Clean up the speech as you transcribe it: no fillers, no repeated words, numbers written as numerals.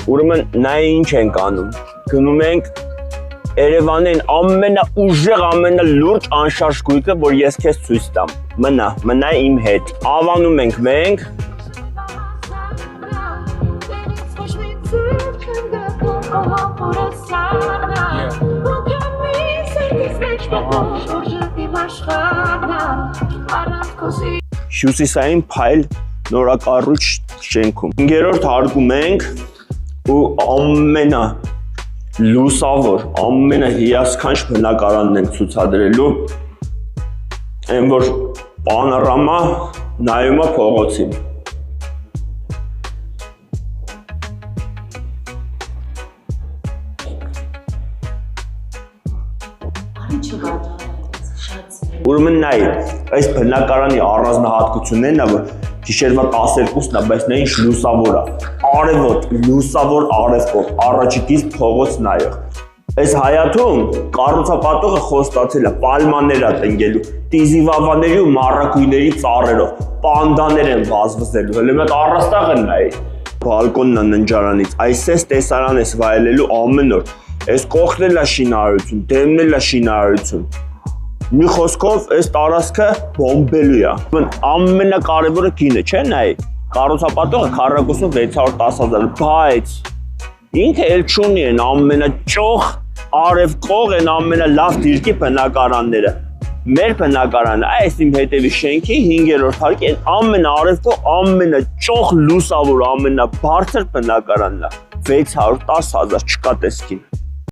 Ուրեմն նայ ինչ ենք անում։ Գնում ենք Երևանին ամենաուժեղ, ամենալուրջ անշարժ գույքը, որ ես քեզ ցույց տամ։ Մնա իմ հետ։ Ավանում ենք մենք։ Հյուսիսային փայլ նորակառույց շենքում։ 5-րդ հարկում ենք ու լուսավոր, ամենահիասքանչ բնակարանն ենք ցուցադրելու, այն որ պանորամա նայում է փողոցին։ Ուրեմն նայ, այս բնակարանի առանձնահատկություններն է, որ գիշերվա 12-ն է, բայց նա ինչ լուսավոր է, արևոտ, լուսավոր արևկով, առաջիկից փողոց նայող։ Այս հայաթում կառուցապատողը խոստացել է պալմաներ է տնկելու, տիզիվավաների ու մառակույների ծառերով, պանդաներ են վազվզելու, հենց այդ առաստաղը նայ։ Բալկոնն է ննջարանից, այսպես տեսարան ես վայելելու ամեն օր, այս կողքն էլ է շինարարություն, դեմն էլ է շինարարություն։ Մի խոսքով, այս տարածքը բոմբելու է։ Ամենակարևորը գինը, չէ՞ նայ։ Կառուցապատողը քառակուսում 610,000, բայց ինքը էլ չունի են ամենաճոխ արևկող են ամենալավ դիրքի բնակարանները։ Մեր բնակարանը, այս իմ հետևի շենքի 5-րդ հարկի ամենաարևկող, ամենաճոխ լուսավոր, ամենաբարձր բնակարանն է։ 610,000 չկա տեսքին։